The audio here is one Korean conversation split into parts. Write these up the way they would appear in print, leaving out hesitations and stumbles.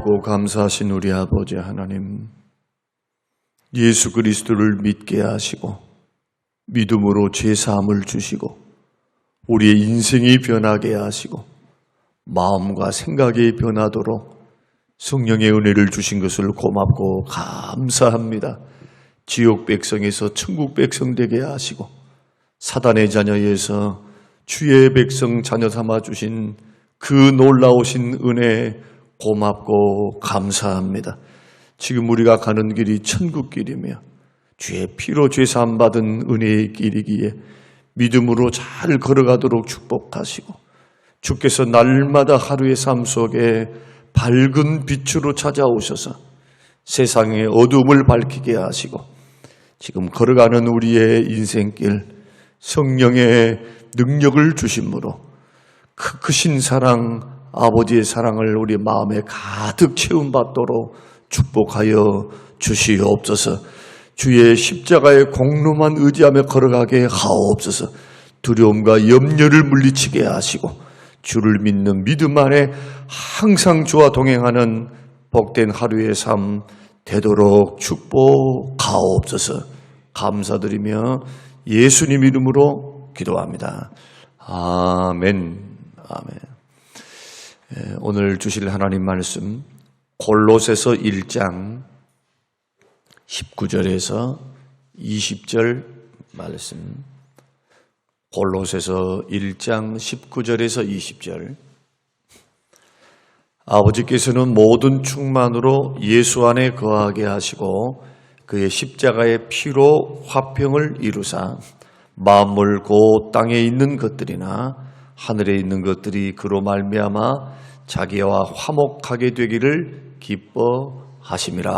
고맙고 감사하신 우리 아버지 하나님, 예수 그리스도를 믿게 하시고 믿음으로 죄사함을 주시고 우리의 인생이 변하게 하시고 마음과 생각이 변하도록 성령의 은혜를 주신 것을 고맙고 감사합니다. 지옥 백성에서 천국 백성 되게 하시고 사단의 자녀에서 주의 백성 자녀 삼아 주신 그 놀라우신 은혜 고맙고 감사합니다. 지금 우리가 가는 길이 천국 길이며 주의 피로 죄사함 받은 은혜의 길이기에 믿음으로 잘 걸어가도록 축복하시고 주께서 날마다 하루의 삶 속에 밝은 빛으로 찾아오셔서 세상의 어두움을 밝히게 하시고 지금 걸어가는 우리의 인생길 성령의 능력을 주심으로 크신 사랑, 아버지의 사랑을 우리 마음에 가득 채움받도록 축복하여 주시옵소서. 주의 십자가의 공로만 의지하며 걸어가게 하옵소서. 두려움과 염려를 물리치게 하시고 주를 믿는 믿음 안에 항상 주와 동행하는 복된 하루의 삶 되도록 축복하옵소서. 감사드리며 예수님 이름으로 기도합니다. 아멘. 아멘. 오늘 주실 하나님 말씀 골로새서 1장 19절에서 20절 말씀. 골로새서 1장 19절에서 20절. 아버지께서는 모든 충만으로 예수 안에 거하게 하시고 그의 십자가의 피로 화평을 이루사 만물 곧 땅에 있는 것들이나 하늘에 있는 것들이 그로 말미암아 자기와 화목하게 되기를 기뻐하심이라.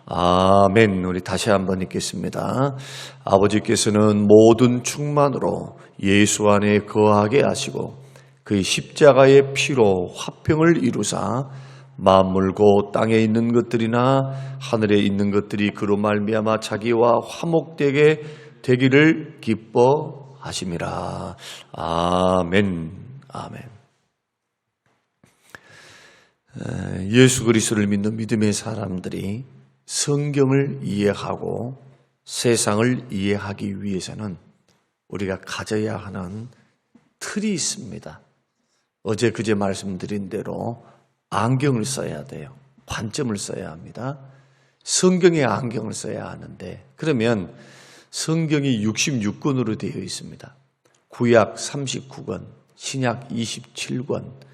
아멘. 우리 다시 한번 읽겠습니다. 아버지께서는 모든 충만으로 예수 안에 거하게 하시고 그의 십자가의 피로 화평을 이루사 만물 곧 땅에 있는 것들이나 하늘에 있는 것들이 그로 말미암아 자기와 화목되게 되기를 기뻐하심이라. 아멘. 아멘. 예수 그리스도를 믿는 믿음의 사람들이 성경을 이해하고 세상을 이해하기 위해서는 우리가 가져야 하는 틀이 있습니다. 어제 그제 말씀드린 대로 안경을 써야 돼요. 관점을 써야 합니다. 성경의 안경을 써야 하는데 그러면 성경이 66권으로 되어 있습니다. 구약 39권, 신약 27권.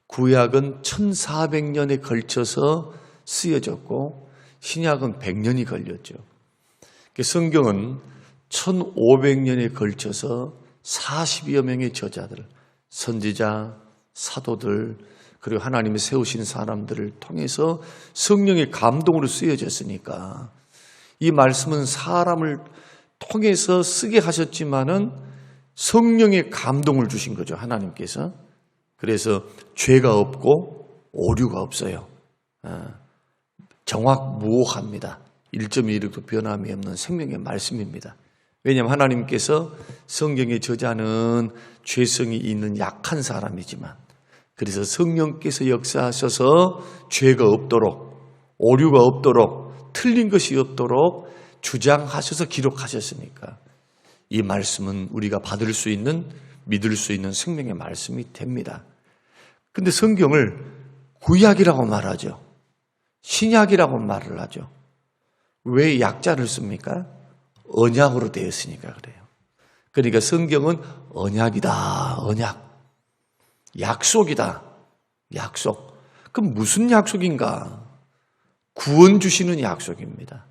구약은 1400년에 걸쳐서 쓰여졌고 신약은 100년이 걸렸죠. 성경은 1500년에 걸쳐서 40여 명의 저자들, 선지자, 사도들, 그리고 하나님이 세우신 사람들을 통해서 성령의 감동으로 쓰여졌으니까 이 말씀은 사람을 통해서 쓰게 하셨지만은 성령의 감동을 주신 거죠, 하나님께서. 그래서 죄가 없고 오류가 없어요. 정확무오합니다. 1.1도 변함이 없는 생명의 말씀입니다. 왜냐하면 하나님께서 성경의 저자는 죄성이 있는 약한 사람이지만 그래서 성령께서 역사하셔서 죄가 없도록 오류가 없도록 틀린 것이 없도록 주장하셔서 기록하셨으니까 이 말씀은 우리가 받을 수 있는 믿을 수 있는 생명의 말씀이 됩니다. 근데 성경을 구약이라고 말하죠. 신약이라고 말을 하죠. 왜 약자를 씁니까? 언약으로 되어 있으니까 그래요. 그러니까 성경은 언약이다. 언약. 약속이다. 약속. 그럼 무슨 약속인가? 구원 주시는 약속입니다.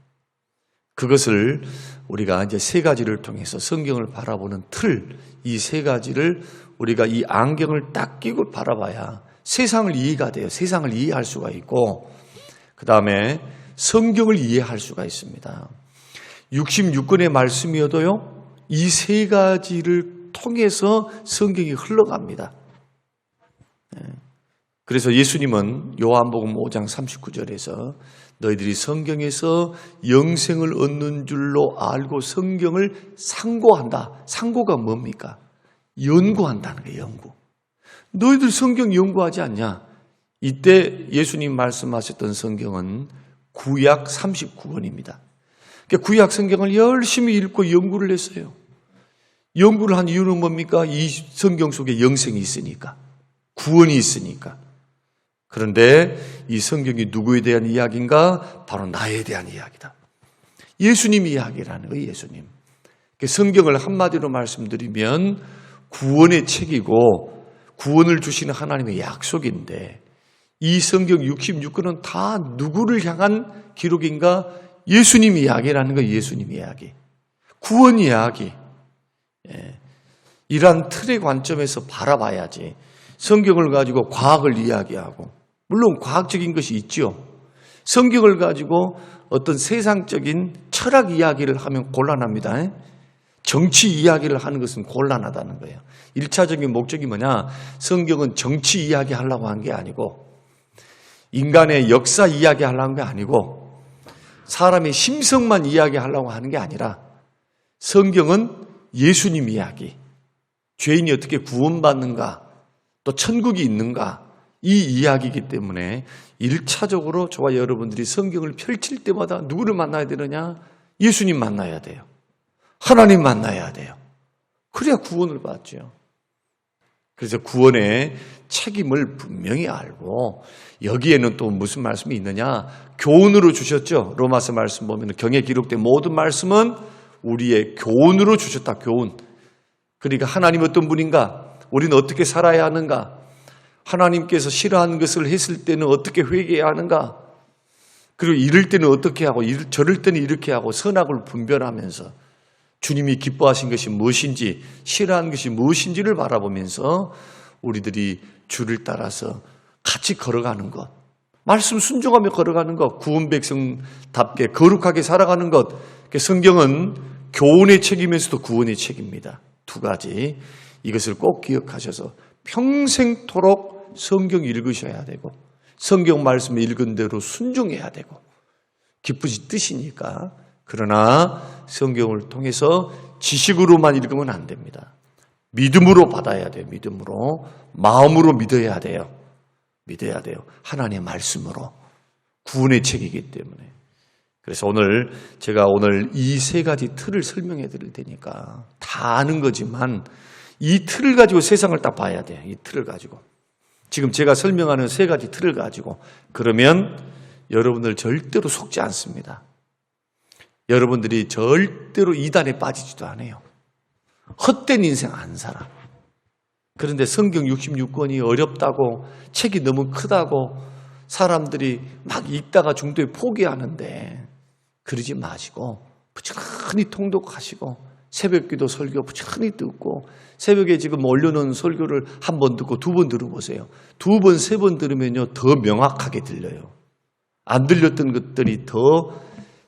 그것을 우리가 이제 세 가지를 통해서 성경을 바라보는 틀, 이 세 가지를 우리가 이 안경을 딱 끼고 바라봐야 세상을 이해가 돼요. 세상을 이해할 수가 있고 그 다음에 성경을 이해할 수가 있습니다. 66권의 말씀이어도요, 이 세 가지를 통해서 성경이 흘러갑니다. 그래서 예수님은 요한복음 5장 39절에서 너희들이 성경에서 영생을 얻는 줄로 알고 성경을 상고한다. 상고가 뭡니까? 연구한다는 거예요. 연구. 너희들 성경 연구하지 않냐? 이때 예수님 말씀하셨던 성경은 구약 39권입니다. 그러니까 구약 성경을 열심히 읽고 연구를 했어요. 연구를 한 이유는 뭡니까? 이 성경 속에 영생이 있으니까, 구원이 있으니까. 그런데 이 성경이 누구에 대한 이야기인가? 바로 나에 대한 이야기다. 예수님 이야기라는 거예요, 예수님. 성경을 한마디로 말씀드리면 구원의 책이고 구원을 주시는 하나님의 약속인데, 이 성경 66권은 다 누구를 향한 기록인가? 예수님 이야기라는 거예요, 예수님 이야기. 구원 이야기. 이러한 틀의 관점에서 바라봐야지 성경을 가지고 과학을 이야기하고, 물론 과학적인 것이 있죠. 성경을 가지고 어떤 세상적인 철학 이야기를 하면 곤란합니다. 정치 이야기를 하는 것은 곤란하다는 거예요. 1차적인 목적이 뭐냐? 성경은 정치 이야기 하려고 한 게 아니고, 인간의 역사 이야기 하려고 한 게 아니고, 사람의 심성만 이야기 하려고 하는 게 아니라, 성경은 예수님 이야기, 죄인이 어떻게 구원받는가, 또 천국이 있는가, 이 이야기이기 때문에 1차적으로 저와 여러분들이 성경을 펼칠 때마다 누구를 만나야 되느냐? 예수님 만나야 돼요. 하나님 만나야 돼요. 그래야 구원을 받죠. 그래서 구원의 책임을 분명히 알고, 여기에는 또 무슨 말씀이 있느냐? 교훈으로 주셨죠. 로마서 말씀 보면 경에 기록된 모든 말씀은 우리의 교훈으로 주셨다. 교훈. 그러니까 하나님 어떤 분인가? 우리는 어떻게 살아야 하는가? 하나님께서 싫어하는 것을 했을 때는 어떻게 회개해야 하는가? 그리고 이럴 때는 어떻게 하고 저럴 때는 이렇게 하고 선악을 분별하면서 주님이 기뻐하신 것이 무엇인지, 싫어하는 것이 무엇인지를 바라보면서 우리들이 주를 따라서 같이 걸어가는 것, 말씀 순종하며 걸어가는 것, 구원 백성답게 거룩하게 살아가는 것. 성경은 교훈의 책이면서도 구원의 책입니다. 두 가지, 이것을 꼭 기억하셔서 평생토록 성경 읽으셔야 되고, 성경 말씀 읽은 대로 순종해야 되고, 기쁘신 뜻이니까. 그러나 성경을 통해서 지식으로만 읽으면 안 됩니다. 믿음으로 받아야 돼요. 믿음으로, 마음으로 믿어야 돼요. 믿어야 돼요. 하나님의 말씀으로. 구원의 책이기 때문에. 그래서 제가 오늘 이 세 가지 틀을 설명해 드릴 테니까, 다 아는 거지만 이 틀을 가지고 세상을 딱 봐야 돼요. 이 틀을 가지고. 지금 제가 설명하는 세 가지 틀을 가지고. 그러면 여러분들 절대로 속지 않습니다. 여러분들이 절대로 이단에 빠지지도 않아요. 헛된 인생 안 살아. 그런데 성경 66권이 어렵다고, 책이 너무 크다고 사람들이 막 읽다가 중도에 포기하는데, 그러지 마시고 부지런히 통독하시고, 새벽기도 설교 부지런히 듣고, 새벽에 지금 올려놓은 설교를 한 번 듣고 두 번 들어보세요. 두 번, 세 번 들으면요 더 명확하게 들려요. 안 들렸던 것들이 더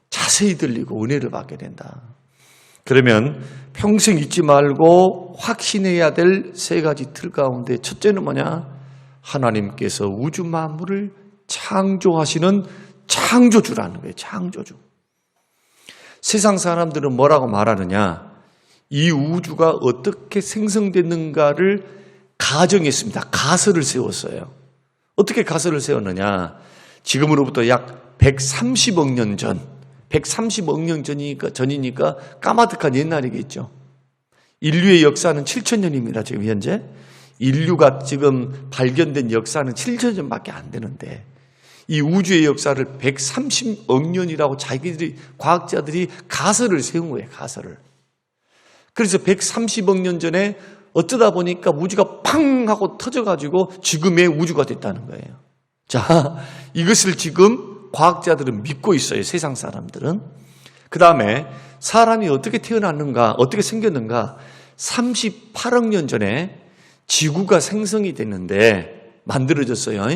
자세히 들리고 은혜를 받게 된다. 그러면 평생 잊지 말고 확신해야 될 세 가지 틀 가운데 첫째는 뭐냐? 하나님께서 우주 만물을 창조하시는 창조주라는 거예요. 창조주. 세상 사람들은 뭐라고 말하느냐? 이 우주가 어떻게 생성됐는가를 가정했습니다. 가설을 세웠어요. 어떻게 가설을 세웠느냐? 지금으로부터 약 130억 년 전, 130억 년 전이니까 까마득한 옛날이겠죠. 인류의 역사는 7,000년입니다. 지금 현재. 인류가 지금 발견된 역사는 7,000년밖에 안 되는데, 이 우주의 역사를 130억 년이라고 과학자들이 가설을 세운 거예요. 가설을. 그래서 130억 년 전에 어쩌다 보니까 우주가 팡 하고 터져가지고 지금의 우주가 됐다는 거예요. 자, 이것을 지금 과학자들은 믿고 있어요. 세상 사람들은. 그 다음에 사람이 어떻게 태어났는가, 어떻게 생겼는가, 38억 년 전에 지구가 생성이 됐는데, 만들어졌어요.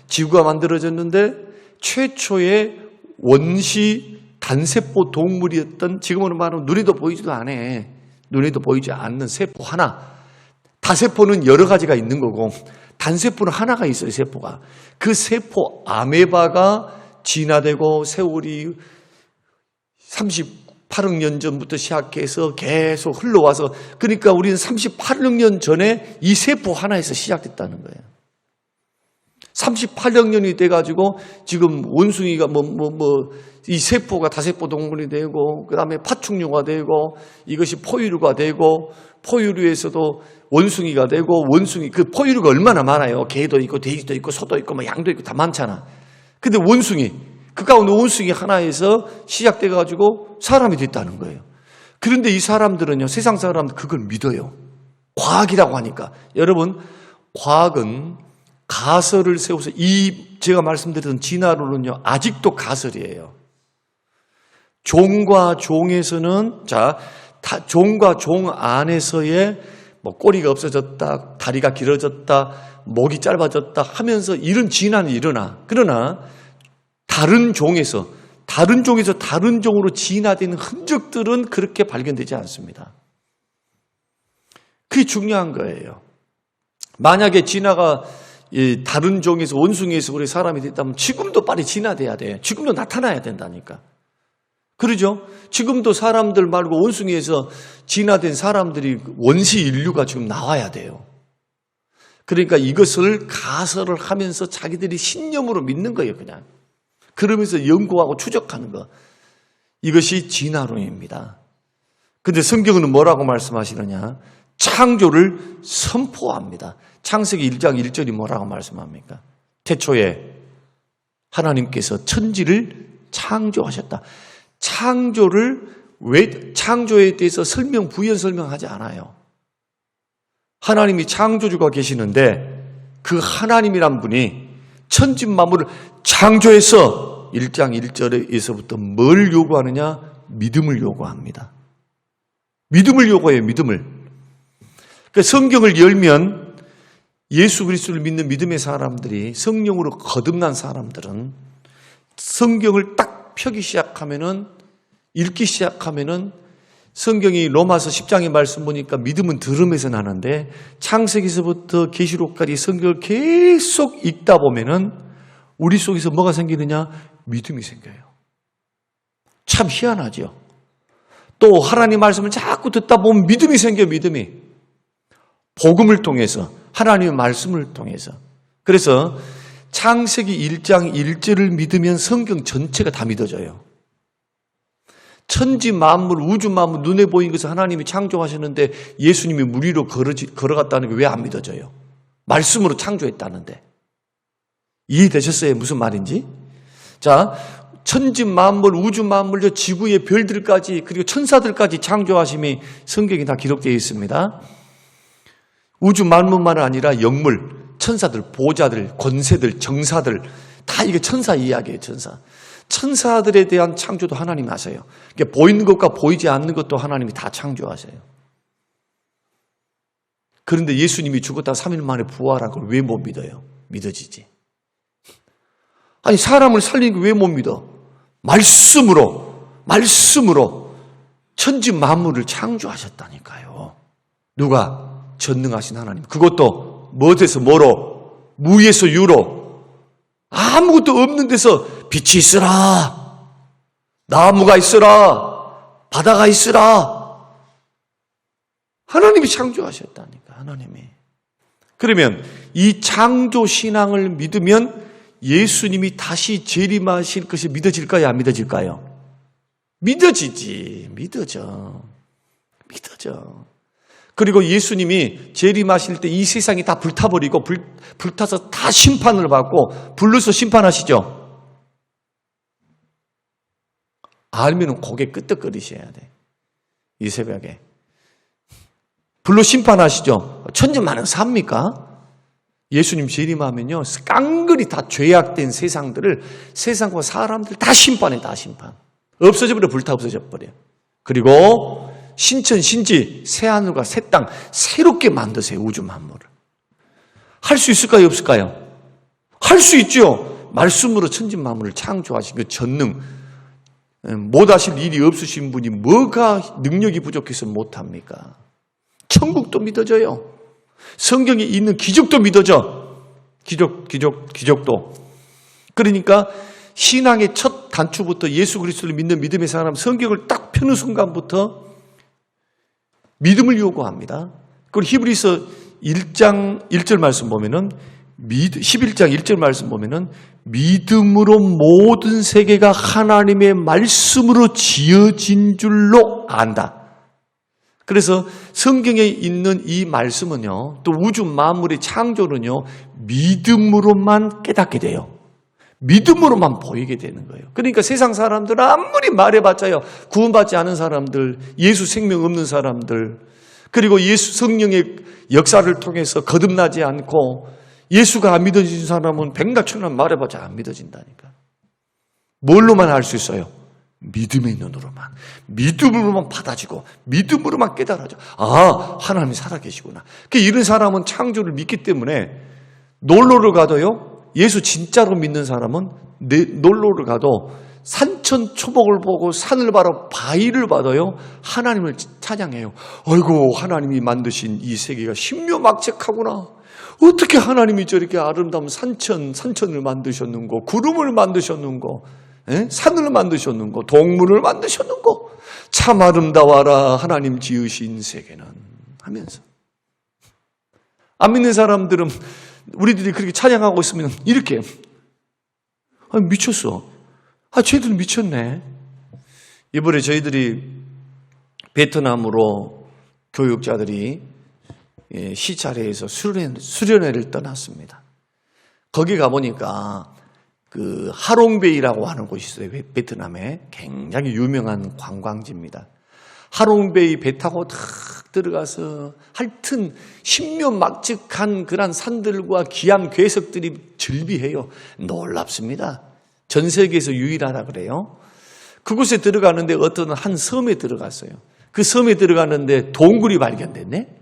지구가 만들어졌는데 최초의 원시 단세포 동물이었던, 지금으로 말하면 눈에도 보이지도 않아. 눈에도 보이지 않는 세포 하나. 다세포는 여러 가지가 있는 거고 단세포는 하나가 있어요. 세포가. 그 세포 아메바가 진화되고 세월이 38억 년 전부터 시작해서 계속 흘러와서, 그러니까 우리는 38억 년 전에 이 세포 하나에서 시작됐다는 거예요. 38억 년이 돼가지고 지금 원숭이가 이 세포가 다세포 동물이 되고, 그 다음에 파충류가 되고, 이것이 포유류가 되고, 포유류에서도 원숭이가 되고, 그 포유류가 얼마나 많아요. 개도 있고, 돼지도 있고, 소도 있고, 뭐 양도 있고, 다 많잖아. 근데 원숭이, 그 가운데 원숭이 하나에서 시작돼가지고 사람이 됐다는 거예요. 그런데 이 사람들은요, 세상 사람들 그걸 믿어요. 과학이라고 하니까. 여러분, 과학은 가설을 세워서 제가 말씀드렸던 진화론은요, 아직도 가설이에요. 종과 종에서는, 종과 종 안에서의 꼬리가 없어졌다, 다리가 길어졌다, 목이 짧아졌다 하면서 이런 진화는 일어나. 그러나 다른 종에서 다른 종으로 진화되는 흔적들은 그렇게 발견되지 않습니다. 그게 중요한 거예요. 만약에 진화가 다른 종에서 원숭이에서 우리 사람이 됐다면 지금도 빨리 진화돼야 돼요. 지금도 나타나야 된다니까. 그러죠? 지금도 사람들 말고 원숭이에서 진화된 사람들이 원시 인류가 지금 나와야 돼요. 그러니까 이것을 가설을 하면서 자기들이 신념으로 믿는 거예요, 그냥. 그러면서 연구하고 추적하는 거. 이것이 진화론입니다. 근데 성경은 뭐라고 말씀하시느냐? 창조를 선포합니다. 창세기 1장 1절이 뭐라고 말씀합니까? 태초에 하나님께서 천지를 창조하셨다. 창조에 대해서 부연 설명하지 않아요. 하나님이 창조주가 계시는데 그 하나님이란 분이 천지 만물을 창조해서 1장 1절에서부터 뭘 요구하느냐? 믿음을 요구합니다. 믿음을 요구해요, 믿음을. 그러니까 성경을 열면 예수 그리스도를 믿는 믿음의 사람들이, 성령으로 거듭난 사람들은 성경을 딱 펴기 시작하면은, 읽기 시작하면은, 성경이 로마서 10장의 말씀 보니까 믿음은 들음에서 나는데, 창세기서부터 계시록까지 성경을 계속 읽다 보면은 우리 속에서 뭐가 생기느냐? 믿음이 생겨요. 참 희한하죠. 또 하나님 말씀을 자꾸 듣다 보면 믿음이 생겨요, 믿음이. 복음을 통해서, 하나님의 말씀을 통해서. 그래서 창세기 1장 1절을 믿으면 성경 전체가 다 믿어져요. 천지 만물, 우주 만물, 눈에 보이는 것을 하나님이 창조하셨는데 예수님이 물 위로 걸어갔다는 게 왜 안 믿어져요? 말씀으로 창조했다는데. 이해되셨어요? 무슨 말인지? 자, 천지 만물, 우주 만물, 지구의 별들까지, 그리고 천사들까지 창조하심이 성경에 다 기록되어 있습니다. 우주 만물만 아니라 영물, 천사들, 보좌들, 권세들, 정사들, 다 이게 천사 이야기예요, 천사. 천사들에 대한 창조도 하나님이 하세요. 그러니까 보이는 것과 보이지 않는 것도 하나님이 다 창조하세요. 그런데 예수님이 죽었다 3일 만에 부활한 걸 왜 못 믿어요? 믿어지지. 아니, 사람을 살리는 거 왜 못 믿어? 말씀으로 천지 만물을 창조하셨다니까요. 누가? 전능하신 하나님. 그것도 무엇에서 뭐로? 무에서 유로. 아무것도 없는 데서 빛이 있으라, 나무가 있으라, 바다가 있으라. 하나님이 창조하셨다니까, 하나님이. 그러면 이 창조 신앙을 믿으면 예수님이 다시 재림하실 것이 믿어질까요? 안 믿어질까요? 믿어지지. 믿어져. 그리고 예수님이 재림하실 때 이 세상이 다 불타버리고 불타서 다 심판을 받고 불로서 심판하시죠. 알면 고개 끄덕거리셔야 돼. 이 새벽에. 불로 심판하시죠. 천지만은 삽니까? 예수님 재림하면요, 깡그리 다 죄악된 세상과 사람들 다 심판해, 다 심판. 없어져 버려, 불타 없어져 버려. 그리고 신천, 신지, 새하늘과 새 땅 새롭게 만드세요, 우주 만물을. 할 수 있을까요, 없을까요? 할 수 있죠. 말씀으로 천지 만물을 창조하신 그 전능, 못하실 일이 없으신 분이 뭐가 능력이 부족해서 못합니까? 천국도 믿어져요. 성경에 있는 기적도 믿어져. 기적도. 그러니까 신앙의 첫 단추부터 예수 그리스도를 믿는 믿음의 사람, 성경을 딱 펴는 순간부터 믿음을 요구합니다. 그리고 히브리서 1장 1절 말씀 보면은 11장 1절 말씀 보면은 믿음으로 모든 세계가 하나님의 말씀으로 지어진 줄로 안다. 그래서 성경에 있는 이 말씀은요, 또 우주 만물의 창조는요, 믿음으로만 깨닫게 돼요. 믿음으로만 보이게 되는 거예요. 그러니까 세상 사람들 아무리 말해봤자요, 구원받지 않은 사람들, 예수 생명 없는 사람들, 그리고 예수 성령의 역사를 통해서 거듭나지 않고 예수가 안 믿어진 사람은 백날천날 말해봤자 안 믿어진다니까. 뭘로만 알 수 있어요? 믿음의 눈으로만. 믿음으로만 받아지고 믿음으로만 깨달아져. 아, 하나님이 살아계시구나. 이런 사람은 창조를 믿기 때문에 놀러를 가도요, 예수 진짜로 믿는 사람은 놀러를 가도 산천초목을 보고 산을 바라 바위를 봐도요, 하나님을 찬양해요. 아이고, 하나님이 만드신 이 세계가 신묘막측하구나. 어떻게 하나님이 저렇게 아름다운 산천을 만드셨는고, 구름을 만드셨는고, 산을 만드셨는고, 동물을 만드셨는고, 참 아름다워라 하나님 지으신 세계는 하면서. 안 믿는 사람들은 우리들이 그렇게 찬양하고 있으면 이렇게, 미쳤어. 쟤들 미쳤네. 이번에 저희들이 베트남으로 교육자들이 시차례에서 수련회를 떠났습니다. 거기 가보니까 그 하롱베이라고 하는 곳이 있어요. 베트남에 굉장히 유명한 관광지입니다. 하롱베이 배 타고 탁 들어가서 하여튼 신묘막측한 그런 산들과 귀한 괴석들이 즐비해요. 놀랍습니다. 전 세계에서 유일하다 그래요. 그곳에 들어가는데 어떤 한 섬에 들어갔어요. 그 섬에 들어가는데 동굴이 발견됐네.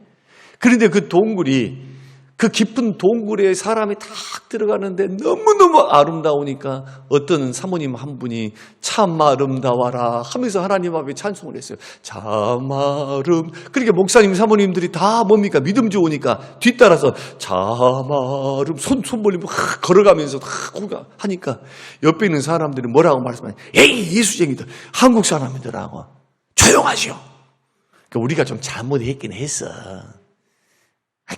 그런데 그 동굴이, 그 깊은 동굴에 사람이 탁 들어가는데 너무너무 아름다우니까 어떤 사모님 한 분이 참 아름다워라 하면서 하나님 앞에 찬송을 했어요. 참 그러니까 목사님 사모님들이 다 뭡니까? 믿음 좋으니까 뒤따라서 참 손 벌리고 걸어가면서 하니까 옆에 있는 사람들이 뭐라고 말씀하냐. 에이, 예수쟁이들, 한국 사람이더라고. 조용하시오. 그러니까 우리가 좀 잘못했긴 했어.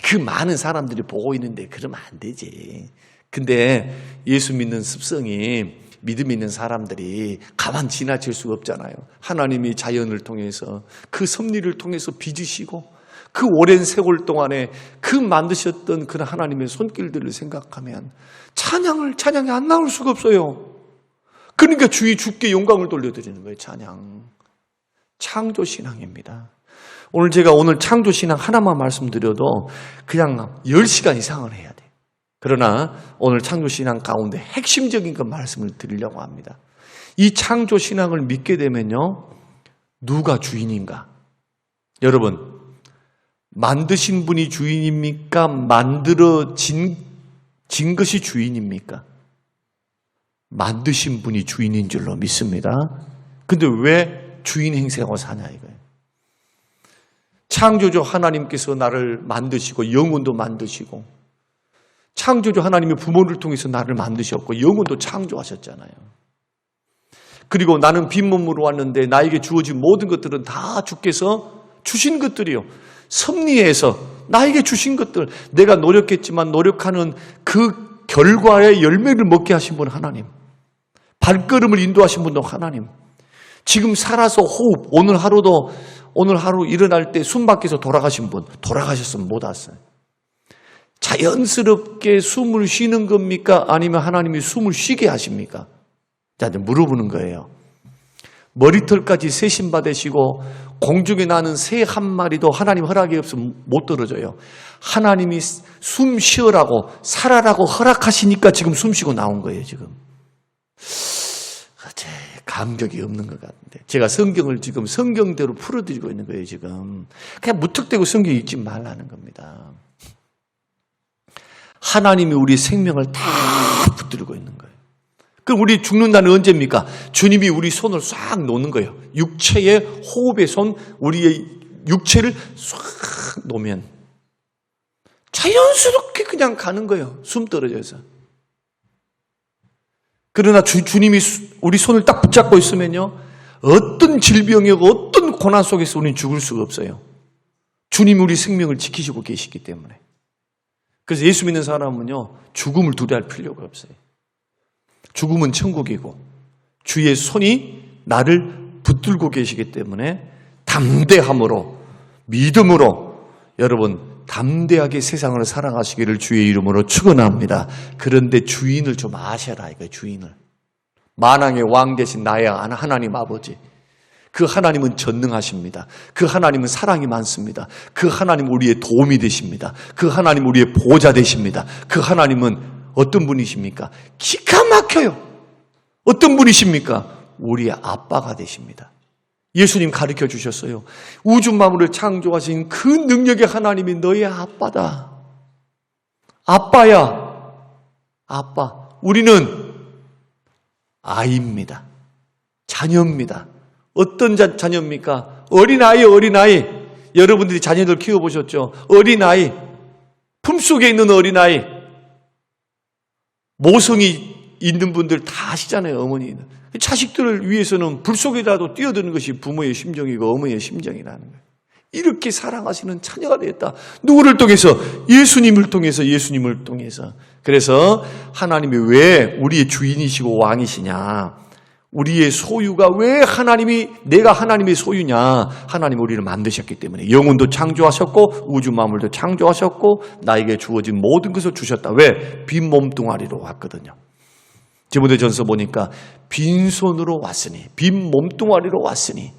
그 많은 사람들이 보고 있는데 그러면 안 되지. 근데 예수 믿는 습성이, 믿음 있는 사람들이 가만 지나칠 수가 없잖아요. 하나님이 자연을 통해서, 그 섭리를 통해서 빚으시고, 그 오랜 세월 동안에 그 만드셨던 그런 하나님의 손길들을 생각하면 찬양이 안 나올 수가 없어요. 그러니까 주께 영광을 돌려드리는 거예요. 창조신앙입니다. 제가 오늘 창조신앙 하나만 말씀드려도 그냥 10시간 이상을 해야 돼요. 그러나 오늘 창조신앙 가운데 핵심적인 그 말씀을 드리려고 합니다. 이 창조신앙을 믿게 되면요, 누가 주인인가? 여러분, 만드신 분이 주인입니까? 만들어진 것이 주인입니까? 만드신 분이 주인인 줄로 믿습니다. 근데 왜 주인 행세하고 사냐 이거예요. 창조주 하나님께서 나를 만드시고 영혼도 만드시고, 창조주 하나님의 부모를 통해서 나를 만드셨고 영혼도 창조하셨잖아요. 그리고 나는 빈몸으로 왔는데 나에게 주어진 모든 것들은 다 주께서 주신 것들이요. 섭리해서 나에게 주신 것들, 내가 노력했지만 노력하는 그 결과의 열매를 먹게 하신 분 하나님, 발걸음을 인도하신 분도 하나님, 지금 살아서 호흡, 오늘 하루 일어날 때 숨 막혀서 돌아가신 분, 돌아가셨으면 못 왔어요. 자연스럽게 숨을 쉬는 겁니까? 아니면 하나님이 숨을 쉬게 하십니까? 자, 물어보는 거예요. 머리털까지 세신 받으시고 공중에 나는 새 한 마리도 하나님 허락이 없으면 못 떨어져요. 하나님이 숨 쉬어라고, 살아라고 허락하시니까 지금 숨 쉬고 나온 거예요, 지금. 감격이 없는 것 같은데. 제가 성경을 지금 성경대로 풀어드리고 있는 거예요, 지금. 그냥 무턱대고 성경 읽지 말라는 겁니다. 하나님이 우리 생명을 다 붙들고 있는 거예요. 그럼 우리 죽는 날은 언제입니까? 주님이 우리 손을 싹 놓는 거예요. 육체의 호흡의 손, 우리의 육체를 싹 놓으면 자연스럽게 그냥 가는 거예요. 숨 떨어져서. 그러나 주님이 우리 손을 딱 붙잡고 있으면요, 어떤 질병이고 어떤 고난 속에서 우리는 죽을 수가 없어요. 주님이 우리 생명을 지키시고 계시기 때문에. 그래서 예수 믿는 사람은요, 죽음을 두려워할 필요가 없어요. 죽음은 천국이고 주의 손이 나를 붙들고 계시기 때문에 담대함으로, 믿음으로 여러분 담대하게 세상을 살아가시기를 주의 이름으로 축원합니다. 그런데 주인을 좀 아셔라 이거예요. 주인을. 만왕의 왕 되신 나의 하나님 아버지, 그 하나님은 전능하십니다. 그 하나님은 사랑이 많습니다. 그 하나님은 우리의 도움이 되십니다. 그 하나님은 우리의 보호자 되십니다. 그 하나님은 어떤 분이십니까? 기가 막혀요. 어떤 분이십니까? 우리의 아빠가 되십니다. 예수님 가르쳐 주셨어요. 우주 만물을 창조하신 그 능력의 하나님이 너의 아빠다. 아빠야. 아빠. 우리는 아이입니다. 자녀입니다. 어떤 자녀입니까? 어린아이, 어린아이. 여러분들이 자녀들 키워보셨죠? 어린아이. 품속에 있는 어린아이. 모성이 있는 분들 다 아시잖아요, 어머니는. 자식들을 위해서는 불 속에라도 뛰어드는 것이 부모의 심정이고 어머니의 심정이라는 거예요. 이렇게 사랑하시는 자녀가 되었다. 누구를 통해서? 예수님을 통해서, 예수님을 통해서. 그래서 하나님이 왜 우리의 주인이시고 왕이시냐? 우리의 소유가 왜 내가 하나님의 소유냐? 하나님 우리를 만드셨기 때문에. 영혼도 창조하셨고 우주 만물도 창조하셨고 나에게 주어진 모든 것을 주셨다. 왜? 빈 몸뚱아리로 왔거든요. 디모데전서 보니까 빈손으로 왔으니, 빈 몸뚱아리로 왔으니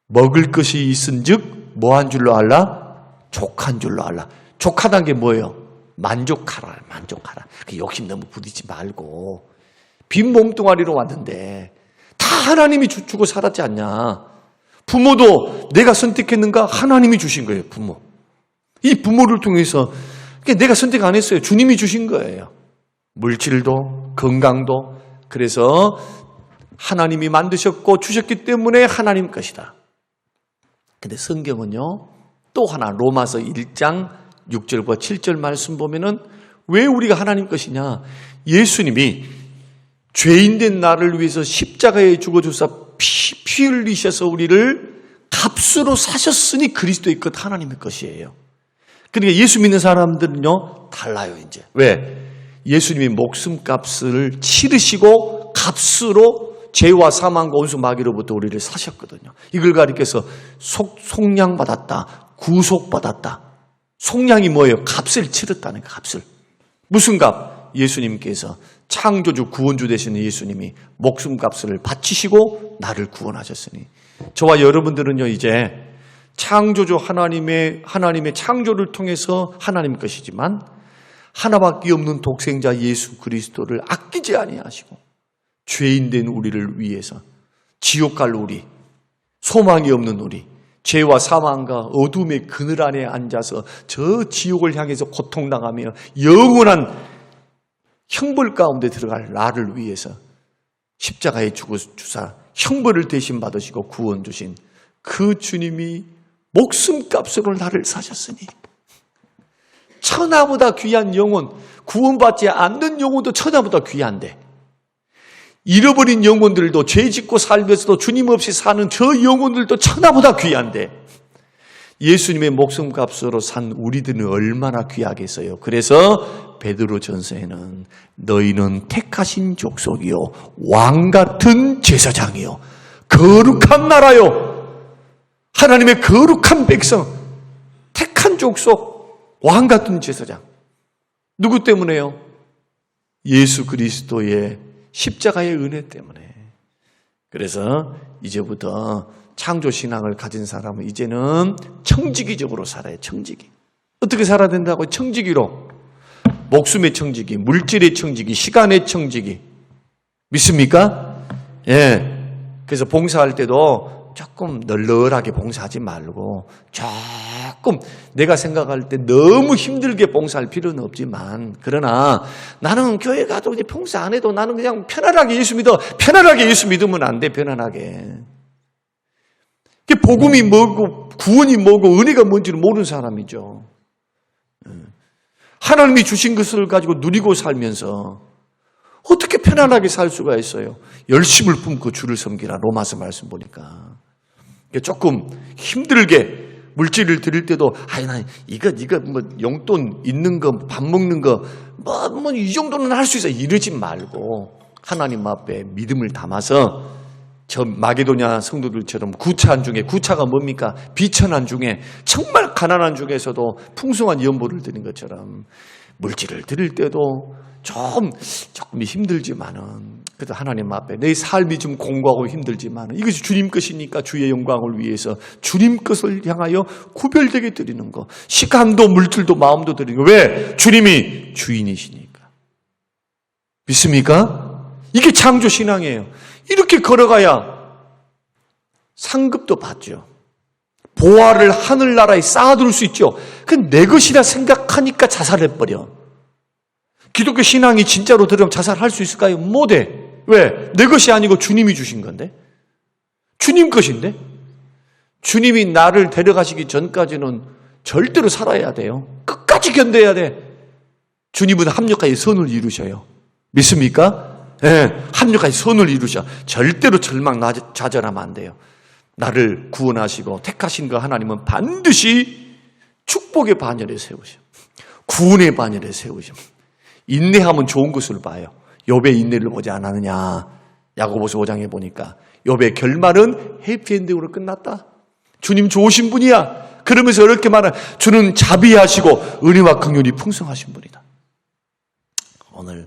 먹을 것이 있은즉 뭐한 줄로 알라? 족한 줄로 알라. 족하다는 게 뭐예요? 만족하라. 욕심 너무 부리지 말고. 빈 몸뚱아리로 왔는데 다 하나님이 주고 살았지 않냐. 부모도 내가 선택했는가? 하나님이 주신 거예요. 부모. 이 부모를 통해서 내가 선택 안 했어요. 주님이 주신 거예요. 물질도 건강도. 그래서 하나님이 만드셨고 주셨기 때문에 하나님 것이다. 근데 성경은요, 또 하나 로마서 1장 6절과 7절 말씀 보면은 왜 우리가 하나님 것이냐? 예수님이 죄인된 나를 위해서 십자가에 죽어주사 피 흘리셔서 우리를 값으로 사셨으니 그리스도의 것 하나님의 것이에요. 그러니까 예수 믿는 사람들은요 달라요. 이제 왜? 예수님이 목숨값을 치르시고 값으로 죄와 사망과 온수 마귀로부터 우리를 사셨거든요. 이걸 가리켜서 속량받았다, 구속받았다. 속량이 뭐예요? 값을 치렀다는 거예요. 값을. 무슨 값? 예수님께서 창조주 구원주 되시는 예수님이 목숨값을 바치시고 나를 구원하셨으니 저와 여러분들은요 이제 창조주 하나님의 창조를 통해서 하나님 것이지만 하나밖에 없는 독생자 예수 그리스도를 아끼지 아니하시고 죄인된 우리를 위해서 지옥 갈 우리, 소망이 없는 우리, 죄와 사망과 어둠의 그늘 안에 앉아서 저 지옥을 향해서 고통당하며 영원한 형벌 가운데 들어갈 나를 위해서 십자가에 죽으사 형벌을 대신 받으시고 구원 주신 그 주님이 목숨값으로 나를 사셨으니 천하보다 귀한 영혼, 구원받지 않는 영혼도 천하보다 귀한데 잃어버린 영혼들도 죄 짓고 살면서도 주님 없이 사는 저 영혼들도 천하보다 귀한데 예수님의 목숨값으로 산 우리들은 얼마나 귀하겠어요. 그래서 베드로 전서에는 너희는 택하신 족속이요 왕같은 제사장이요 거룩한 나라요 하나님의 거룩한 백성 택한 족속 왕같은 제사장. 누구 때문에요? 예수 그리스도의 십자가의 은혜 때문에. 그래서 이제부터 창조신앙을 가진 사람은 이제는 청지기적으로 살아요. 청지기. 어떻게 살아야 된다고? 청지기로. 목숨의 청지기, 물질의 청지기, 시간의 청지기. 믿습니까? 예. 그래서 봉사할 때도 조금 널널하게 봉사하지 말고 조금 내가 생각할 때 너무 힘들게 봉사할 필요는 없지만 그러나 나는 교회 가도 이제 봉사 안 해도 나는 그냥 편안하게 예수 믿어. 편안하게 예수 믿으면 안 돼. 편안하게. 복음이 뭐고 구원이 뭐고 은혜가 뭔지를 모르는 사람이죠. 하나님이 주신 것을 가지고 누리고 살면서 어떻게 편안하게 살 수가 있어요? 열심을 품고 주를 섬기라. 로마서 말씀 보니까. 조금 힘들게 물질을 드릴 때도 나 이거 뭐 용돈 있는 거, 밥 먹는 거 뭐 이 정도는 할 수 있어 이러지 말고 하나님 앞에 믿음을 담아서 저 마게도냐 성도들처럼 구차한 중에, 구차가 뭡니까? 비천한 중에, 정말 가난한 중에서도 풍성한 연보를 드린 것처럼 물질을 드릴 때도 조금 힘들지만은, 그래도 하나님 앞에 내 삶이 좀 공고하고 힘들지만은 이것이 주님 것이니까 주의 영광을 위해서 주님 것을 향하여 구별되게 드리는 거. 시간도 물질도 마음도 드리는 거. 왜? 주님이 주인이시니까. 믿습니까? 이게 창조 신앙이에요. 이렇게 걸어가야 상급도 받죠. 보화를 하늘나라에 쌓아둘 수 있죠. 그건 내 것이라 생각하니까 자살해버려. 기독교 신앙이 진짜로 들으면 자살할 수 있을까요? 못해. 왜? 내 것이 아니고 주님이 주신 건데. 주님 것인데. 주님이 나를 데려가시기 전까지는 절대로 살아야 돼요. 끝까지 견뎌야 돼. 주님은 합력하여 선을 이루셔요. 믿습니까? 네, 합력하여 선을 이루셔. 절대로 절망좌절하면 안 돼요. 나를 구원하시고 택하신 그 하나님은 반드시 축복의 반열에 세우셔. 구원의 반열에 세우셔. 인내하면 좋은 것을 봐요. 욥의 인내를 보지 않았느냐. 야고보서 5장에 보니까 욥의 결말은 해피엔딩으로 끝났다. 주님 좋으신 분이야. 그러면서 이렇게 말하, 주는 자비하시고 은혜와 긍휼이 풍성하신 분이다. 오늘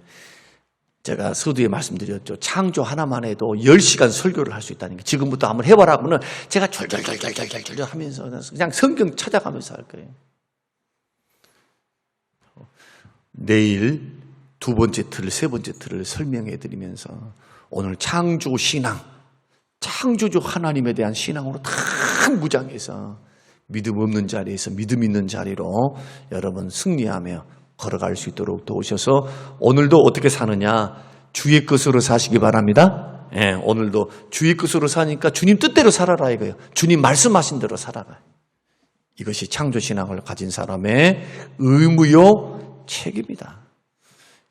제가 서두에 말씀드렸죠. 창조 하나만 해도 10시간 설교를 할 수 있다는 게, 지금부터 한번 해봐라 하면은 제가 절절절절절절 하면서 그냥 성경 찾아가면서 할 거예요. 내일 두 번째 틀, 세 번째 틀을 설명해 드리면서 오늘 창조 신앙, 창조주 하나님에 대한 신앙으로 다 무장해서 믿음 없는 자리에서 믿음 있는 자리로 여러분 승리하며 걸어갈 수 있도록 도우셔서 오늘도 어떻게 사느냐, 주의 것으로 사시기 바랍니다. 예, 오늘도 주의 것으로 사니까 주님 뜻대로 살아라 이거예요. 주님 말씀하신 대로 살아라. 이것이 창조신앙을 가진 사람의 의무요 책임이다.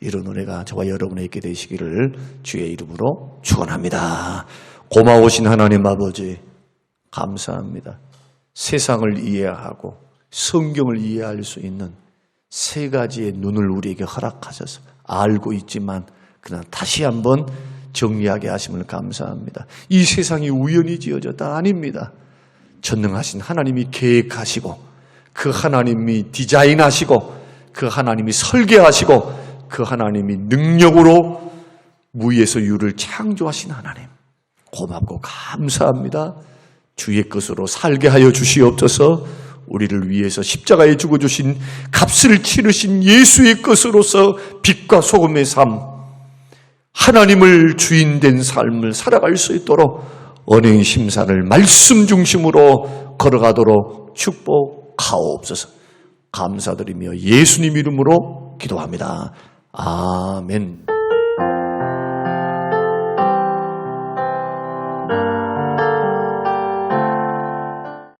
이런 은혜가 저와 여러분에 있게 되시기를 주의 이름으로 축원합니다. 고마우신 하나님 아버지 감사합니다. 세상을 이해하고 성경을 이해할 수 있는 세 가지의 눈을 우리에게 허락하셔서 알고 있지만 그러나 다시 한번 정리하게 하심을 감사합니다. 이 세상이 우연히 지어졌다 아닙니다. 전능하신 하나님이 계획하시고 그 하나님이 디자인하시고 그 하나님이 설계하시고 그 하나님이 능력으로 무에서 유를 창조하신 하나님 고맙고 감사합니다. 주의 것으로 살게 하여 주시옵소서. 우리를 위해서 십자가에 죽어주신 값을 치르신 예수의 것으로서 빛과 소금의 삶, 하나님을 주인된 삶을 살아갈 수 있도록 언행 심사를 말씀 중심으로 걸어가도록 축복하옵소서. 감사드리며 예수님 이름으로 기도합니다. 아멘.